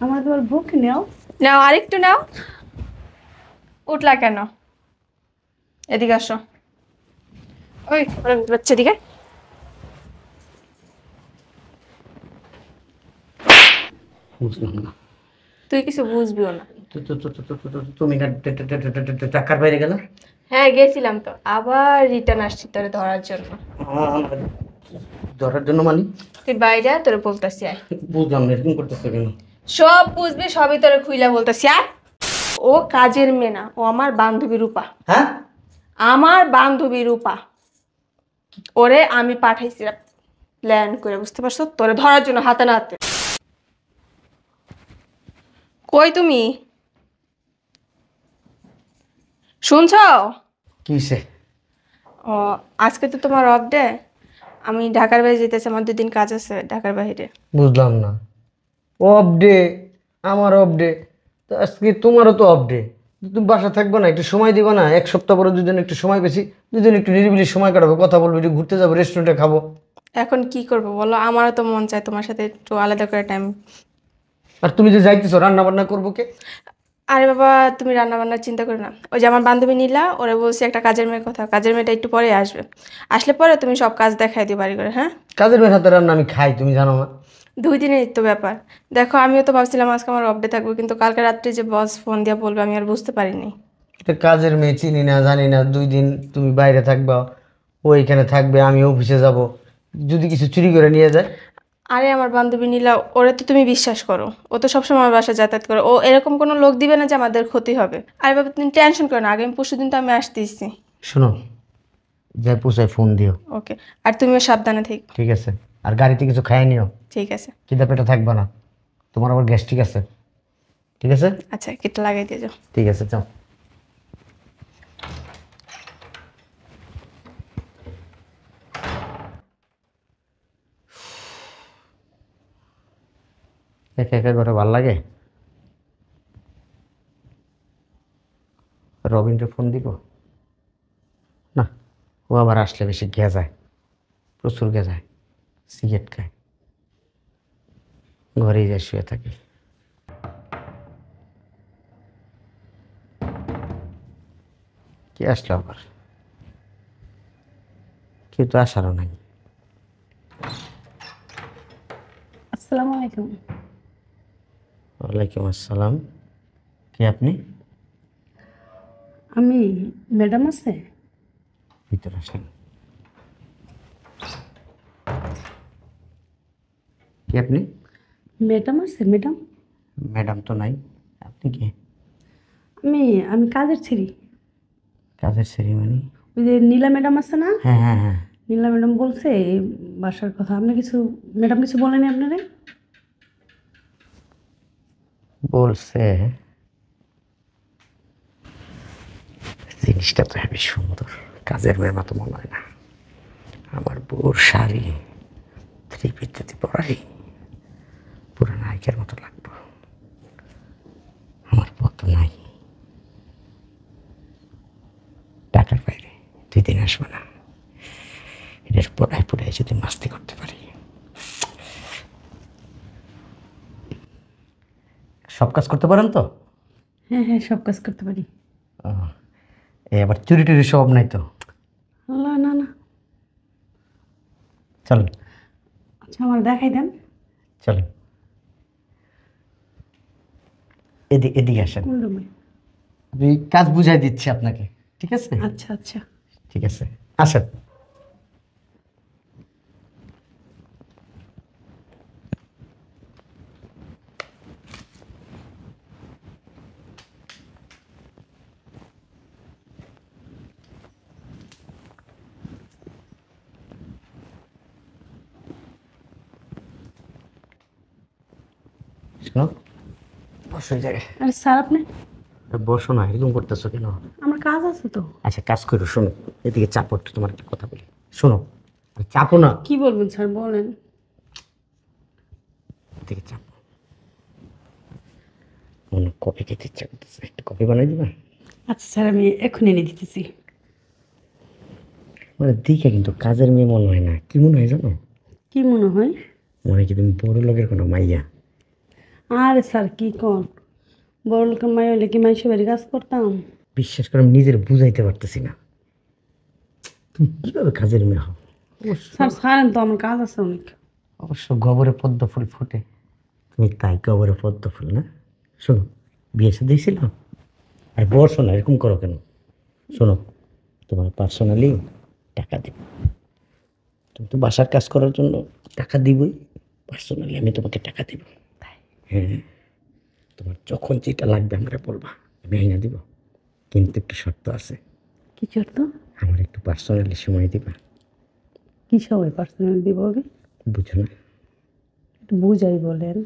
আমার তোমার বুক নাও। নাও আরেকটু নাও। উঠলা কেন? এদিকে আসো। ওই বাচ্চা দিকে। বুঝলাম না। তুই কিছু বুঝবিও না। তুমি টাকার বাইরে গেলে? হ্যাঁ গেছিলাম তো, আবার রিটার্ন আসছি তোরে ধরার জন্য। ধরার জন্য মানে? তুই বাইরে তোরে বলতেছি আয়। বুঝলাম না, এরকম করতেছে কেন? সব বুঝবি, সবই তোরে খুইলা বলতেছি আয়। ও কাজের মেয়ে না, ও আমার বান্ধবী রূপা। হ্যাঁ, আমার বান্ধবী রূপা। ওরে আমি পাঠাইছিলাম প্ল্যান করে, বুঝতে পারছো, তোরে ধরার জন্য হাতে না হাতে। কই তুমি? শুনছো? কিসে? ও, আজকে তো তোমার অফ ডে। আমি ঢাকার বাইরে যেতেছি, আমার 2 দিন কাজ আছে ঢাকার বাইরে। বুঝলাম না। Off day? আমার অফ ডে তো আজকে, তোমারও তো অফ ডে। তুমি বাসা থাকবে না, একটু সময় দিবা না? এক সপ্তাহ পরে দুজন একটু সময় পেয়েছি, দুজন একটু নিরিবিলি সময় কাটাবো, কথা বলবো, একটু ঘুরতে যাবো, রেস্টুরেন্টে খাবো। এখন কি করব বলো, আমারও তো মন চায় তোমার সাথে একটু আলাদা করে টাইম। আর তুমি যে যাইতেছো, রান্না বান্না করবো কে? আরে বাবা, তুমি রান্না বান্নার চিন্তা করো না। ওই যে আমার বান্ধবী নীলা, ওরা বলছে একটা কাজের মেয়ের কথা, কাজের মেয়েটা একটু পরে আসবে। আসলে পরে তুমি সব কাজ দেখাই দিও বাড়ি করে, হ্যাঁ? কাজের মেয়ের হাতে রান্না আমি খাই, তুমি জানো না? 2 দিনের তো ব্যাপার। দেখো আমিও তো ভাবছিলাম আজকে আমার অফ ডে থাকবো, কিন্তু কালকে রাত্রে যে বস ফোন দিয়ে বলবে আমি আর বুঝতে পারিনি। এটা কাজের মেয়ে, চিনি না জানি না, 2 দিন তুমি বাইরে থাকবা, ও এখানে থাকবে, আমি অফিসে যাব, যদি কিছু চুরি করে নিয়ে যায়? আরে আমার বান্ধবী নীলা, ওরে তো তুমি বিশ্বাস করো, ও তো সবসময় আমার বাসায় যাতায়াত করে, ও এরকম কোনো লোক দিবে না যে আমাদের ক্ষতি হবে। আরে বাবা তুমি টেনশন করো না, আগামী পরশুদিন তো আমি আসতেইছি। শোনো, যাই পোষায় ফোন দিও। ওকে। আর তুমিও সাবধানে থেকো। ঠিক আছে। আর গাড়িতে কিছু খাই নিও, ঠিক আছে। খিদা পেটে থাকবা না, তোমার আবার গ্যাস্ট্রিক আছে। ঠিক আছে? আচ্ছা কিটটা লাগাই দিয়ে যাও। ঠিক আছে, যাও। একা একা করে ভাল লাগে। রবিনকে ফোন দিব না, ও আবার আসলে বেশি গেজায়, প্রচুর গেজায়, সিগারেট খায়, ঘরেই যায় শুয়ে থাকে। কে আসলো আবার? কেউ তো আসারও নাই। আসসালামু আলাইকুম। ওয়ালাইকুম আসসালাম। কে আপনি? আমি ম্যাডাম আছে? ভিতরে আসেন। কে আপনি? ম্যাডাম আছে ম্যাডাম? ম্যাডাম তো নাই, আপনি কে? আমি আমি কাজের ছিরি। কাজের সেরিমনি? ওই যে নীলা ম্যাডাম আছে না? হ্যাঁ হ্যাঁ হ্যাঁ। নীলা ম্যাডাম বলছে এই বাসার কথা। আপনি কিছু, ম্যাডাম কিছু বলেনি আপনারে? বলছে। জিনিসটা তো হেবি সুন্দর, কাজের মেয়ের মতো মনে হয় না। আমার বউর শাড়ি থ্রি পিস যদি পরাই, পুরো নায়িকার মতো লাগবে। আমার বউ তো নাই, টাকার বাইরে 2 দিন আসবে না। এটার পড়ায় পড়ায় যদি মাস্তি করতে পারি। সব কাজ করতে পারেন তো? হ্যাঁ হ্যাঁ, সব কাজ করতে পারি। এ আবার চুরি টুরি সব নাই তো? আল্লাহ, না না। চলেন। আচ্ছা আমার দেখাই দেন। চলেন, এদিকে এদিকে আসেন। কোন রুমে? আমি কাজ বুঝাই দিচ্ছি আপনাকে, ঠিক আছে? আচ্ছা আচ্ছা। ঠিক আছে, আসেন। শোনো, বসো এই জায়গায়। আরে স্যার আপনি? বসো না, এরকম করতেছো কেন? আমার কাজ আছে তো। আচ্ছা কাজ করো, শোনো, এদিকে চাপো একটু, তোমার একটা কথা বলি, শোনো। আরে চাপো না। কি বলবেন স্যার, বলেন। এদিকে চাপো। মনে কফি খেতে ইচ্ছা করতেছে, একটু কফি বানাই দিবা? আচ্ছা স্যার, আমি এক্ষুনি এনে দিতেছি। মানে দেখে কিন্তু কাজের মেয়ে মনে হয় না, কি মনে হয় জানো? কি মনে হয়? মনে হয় কি তুমি বড় লোকের কোনো মাইয়া। আরে স্যার কি কোন, বড় লোকের মাই হইলে কি মাইসে বাড়ি কাজ করতাম? বিশ্বাস করে আমি নিজের বুঝাইতে পারতেছি না, তুমি কীভাবে কাজের মেয়ে হও। স্যার ছাড়েন তো, আমার কাজ আছে অনেক। অবশ্য গোবরে পদ্ম ফুল ফোটে, তুমি তাই গোবরে পদ্ম ফুল না। শোনো, বিয়ে সাথে ছিল আর বসো না, এরকম করো কেন? শোনো, তোমার পার্সোনালি টাকা দিব, তুমি তো বাসার কাজ করার জন্য টাকা দিবই, পার্সোনালি আমি তোমাকে টাকা দিব। হ্যাঁ, তোমার যখন যেটা লাগবে আমরা বলবা, আমি আইনা দিব, কিন্তু একটু শর্ত আছে। কি করতো? আমার একটু পার্সোনালি সময় দিবা। কি সবাই পার্সোনাল দিব হবে? বুঝো না, একটু বুঝাই বলেন।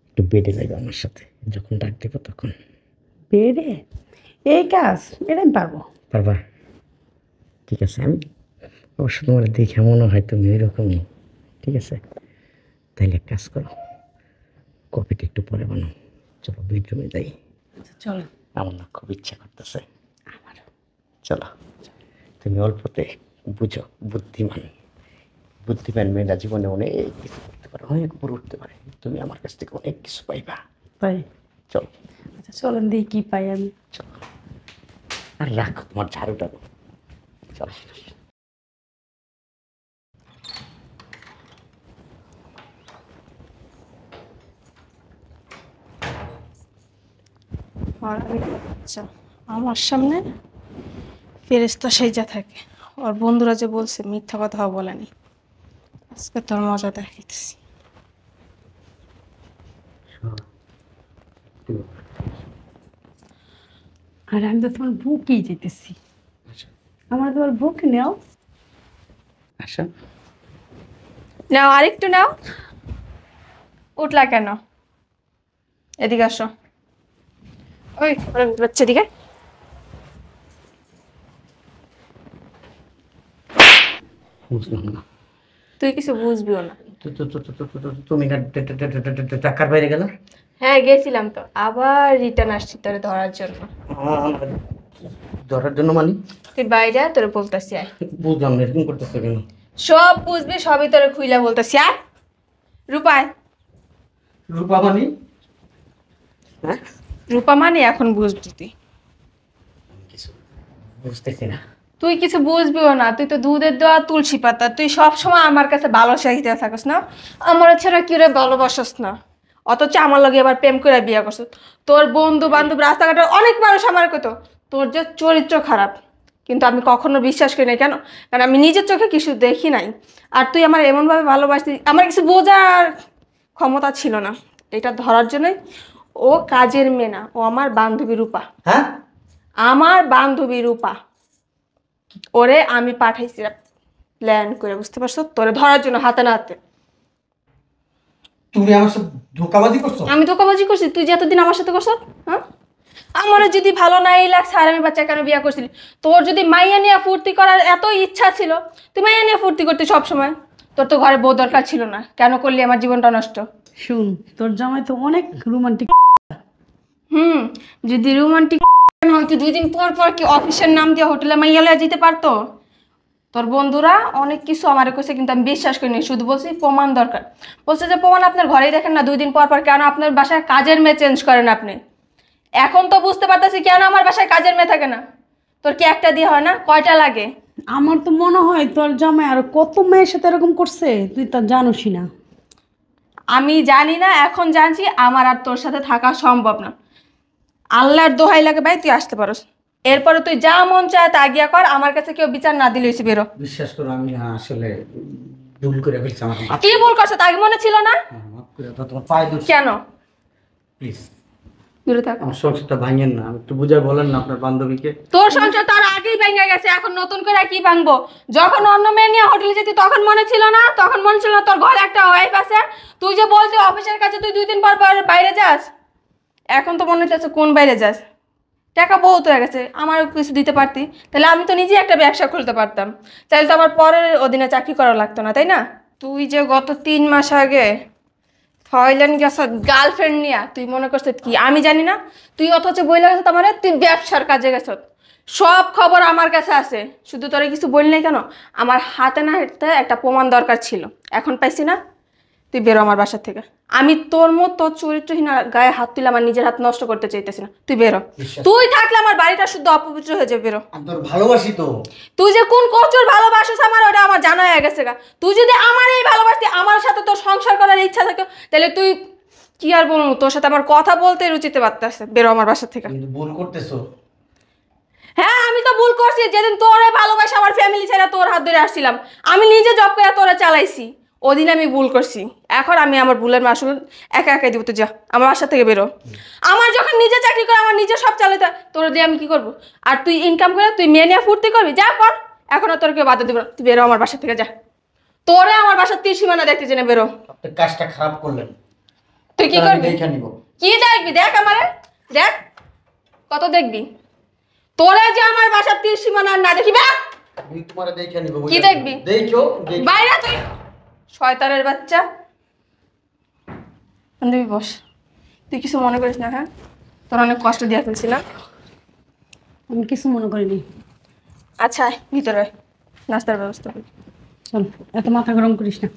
একটু বেডে যাবে আমার সাথে, যখন ডাক দেবো তখন। বেড়ে এই কাজ এটা আমি পারবো। পারবা? ঠিক আছে, আমি অবশ্য তোমার দেখে মনে হয় তুমি এরকমই। ঠিক আছে, তাইলে এক কাজ করো, কফিটা একটু পরে বানাও, চলো বেডরুমে যাই। আচ্ছা চলেন। আমার না খুব ইচ্ছা করতেছে। চলো, তুমি অল্পতে বুঝো, বুদ্ধিমান বুদ্ধিমান মেয়েরা জীবনে অনেক কিছু করতে পারে, অনেক উপরে উঠতে পারে, তুমি আমার কাছ থেকে অনেক কিছু পাইবা। তাই? চলো। আচ্ছা চলেন, দিয়ে কি পাই আমি। চলো, আর রাখো তোমার ঝাড়ুটা, চলো। আর আচ্ছা, আমার সামনে ফেরেশতা সেজা থাকে, ওর বন্ধুরা যে বলছে মিথ্যা কথাও বলেনি। আজকে তোর মজা দেখাইতেছি। আর আমি তো তোমার বুকেই যেতেছি, আমার তোমার বুক নেও। আচ্ছা, নাও, আরেকটু নাও। উঠলা কেন? এদিকে আসো। ওই বাচ্চা দিকে। বুঝলাম না। তুই কিছু বুঝবিও না। তুমি না টাকার বাইরে গেলে? হ্যাঁ গেছিলাম তো, আবার রিটার্ন আসছি তোরে ধরার জন্য। ধরার জন্য মানে? তুই বাইরে, তোরে বলতেছি আয়। বুঝলাম না, এরকম করতেছে কেন? সব বুঝবি, সবই তোরে খুইলা বলতেছি আয়। রূপায়, রূপা মানে? হ্যাঁ, রূপা মানে এখন বুঝবি তুই। কিছু বুঝতেছি না। তুই কিছু বুঝবিও না, তুই তো দুধের দেওয়া তুলসী পাতা। তুই সব সময় আমার কাছে ভালো চাইতে থাকস না, আমার ছাড়া কি রে ভালোবাসস না, অথচ আমার লগে এবার প্রেম করে বিয়ে করছ। তোর বন্ধু বান্ধব রাস্তাঘাটে অনেক মানুষ আমার কত, তোর যে চরিত্র খারাপ, কিন্তু আমি কখনো বিশ্বাস করি না। কেন? কারণ আমি নিজের চোখে কিছু দেখি নাই। আর তুই আমার এমনভাবে ভালোবাসতি, আমার কিছু বোঝার ক্ষমতা ছিল না। এটা ধরার জন্যই ও কাজের মেয়ে না, ও আমার বান্ধবী রূপা। হ্যাঁ, আমার বান্ধবী রূপা, ওরে আমি পাঠাইছিলাম প্ল্যান করে, বুঝতে পারছো, তোরে ধরার জন্য হাতে না হাতে। তুমি আমার সাথে ধোঁকাবাজি করছো? আমি ধোঁকাবাজি করছি? তুই যে এতদিন আমার সাথে করছ, হ্যাঁ? আমার যদি ভালো নাই লাগছে আর আমি বাচ্চা কেন বিয়ে করছিলি? তোর যদি মাইয়া নিয়ে ফুর্তি করার এত ইচ্ছা ছিল, তুই মাইয়া নিয়ে ফুর্তি করতে সব সময়। তোর তো ঘরে বউ দরকার ছিল না, কেন করলি আমার জীবনটা নষ্ট? শুন, তোর জামাই তো অনেক রোমান্টিক। যদি রোমান্টিক হয়তো 2 দিন পর পর কি অফিসের নাম দিয়ে হোটেলে মাইয়া লইয়া যেতে পারতো। তোর বন্ধুরা অনেক কিছু আমারে কইছে, কিন্তু আমি বিশ্বাস করিনি। শুধু বলছি প্রমাণ দরকার। বলছে যে প্রমাণ আপনার ঘরেই দেখেন না, 2 দিন পর পর কেন আপনার বাসায় কাজের মেয়ে চেঞ্জ করেন আপনি? এখন তো বুঝতে পারতেছি কেন আমার বাসায় কাজের মেয়ে থাকে না। তোর কি একটা দিয়ে হয় না, কয়টা লাগে? আমার তো মনে হয় তোর জামাই আর কত মেয়ের সাথে এরকম করছে, তুই তা জানোসই না। আমি জানি না, এখন জানছি। আমার আর তোর সাথে থাকা সম্ভব না। আল্লাহর দোহাই লাগে ভাই, তুই আসতে পারোস। এরপরে তুই যা মন চায় তা গিয়া কর, আমার কাছে কেউ বিচার না দিলে হইছে, বেরো। বিশ্বাস করো, আমি না আসলে ভুল করে ফেলছি। আমার কি ভুল করছো তা আগে মনে ছিল না? মাফ করে দাও, তোমার পায়ে ধরছি। কেন? প্লিজ দূরে থাক। আমার সংসারটা ভাঙেন না, একটু বুঝায় বলেন না আপনার বান্ধবীকে। তোর সংসার তার আগেই ভেঙে গেছে, এখন নতুন করে কি ভাঙবো? যখন অন্য মেয়ে নিয়ে হোটেলে যেতি তখন মনে ছিল না? তখন মনে ছিল না তোর ঘরে একটা ওয়াইফ আছে? তুই যে বলতি অফিসের কাছে তুই 2 দিন পর পর বাইরে যাস, এখন তো মনে হচ্ছে কোন বাইরে যাস? টাকা বহুত হয়ে গেছে, আমার কিছু দিতে পারতি, তাহলে আমি তো নিজেই একটা ব্যবসা খুলতে পারতাম। তাহলে তো আমার পরের অধীনে চাকরি করা লাগতো না, তাই না? তুই যে গত 3 মাস আগে থাইল্যান্ড গেছ গার্লফ্রেন্ড নিয়া, তুই মনে করছিস কি আমি জানি না? তুই অথচ বইলা গেছ তোমার তুই ব্যবসার কাজে গেছ। সব খবর আমার কাছে আছে, শুধু তোরে কিছু বলি নাই কেন? আমার হাতে না হাতে একটা প্রমাণ দরকার ছিল, এখন পাইছি না? তুই বেরো আমার বাসা থেকে। আমি তোর মতো চরিত্রহীন গায়ে হাত তুলে আমার নিজের হাত নষ্ট করতে চাইতেছি না, তুই বেরো। তুই থাকলে আমার বাড়িটা শুদ্ধ অপবিত্র হয়ে যাবে, বেরো। আমি তোর ভালোবাসি তো। তুই যে কোন কচুর ভালোবাসিস আমার ওটা আমার জানা হয়ে গেছে গা। তুই যদি আমার এই ভালোবাসতি, আমার সাথে তোর সংসার করার ইচ্ছা থাকতো, তাহলে তুই কি আর বলবো, তোর সাথে আমার কথা বলতে রুচিতে পারতেছে। বেরো আমার বাসা থেকে। কিন্তু ভুল করতেছো। হ্যাঁ আমি তো ভুল করছি, যেদিন তোরে ভালোবাসা আমার ফ্যামিলি ছেড়ে তোর হাত ধরে আসছিলাম, আমি নিজে জব করে তোরা চালাইছি, ওদিন আমি ভুল করছি। এখন আমি আমার ভুলের মাসুল একা একাই দিব। তুই যা আমার বাসা থেকে বেরো। আমার যখন নিজে চাকরি করে আমার নিজে সব চালাতে, তোর দিয়ে আমি কি করবো? আর তুই ইনকাম করে তুই মেয়ে নিয়ে ফুর্তি করবি, যা কর। এখন আর তোর কেউ বাধা দিব না, তুই বেরো আমার বাসা থেকে, যা। তোরে আমার বাসার তীরসীমানা দেখতে জেনে বেরো। আপনি কাজটা খারাপ করলেন। তুই কি করবি? দেখে নিব। কি দেখবি? দেখ আমারে, দেখ কত দেখবি। তোরা যে আমার বাসার তীরসীমানা না দেখিবা, আমি তোমারে দেখে নিব। কি দেখবি? দেখো। বাইরে তুই শয়তানের বাচ্চা। বান্ধবী বস, তুই কিছু মনে করিস না। হ্যাঁ তোর অনেক কষ্ট দিয়ে ফেলছি না। আমি কিছু মনে করিনি। আচ্ছা ভিতরে নাস্তার ব্যবস্থা করি। চল, এত মাথা গরম করিস না।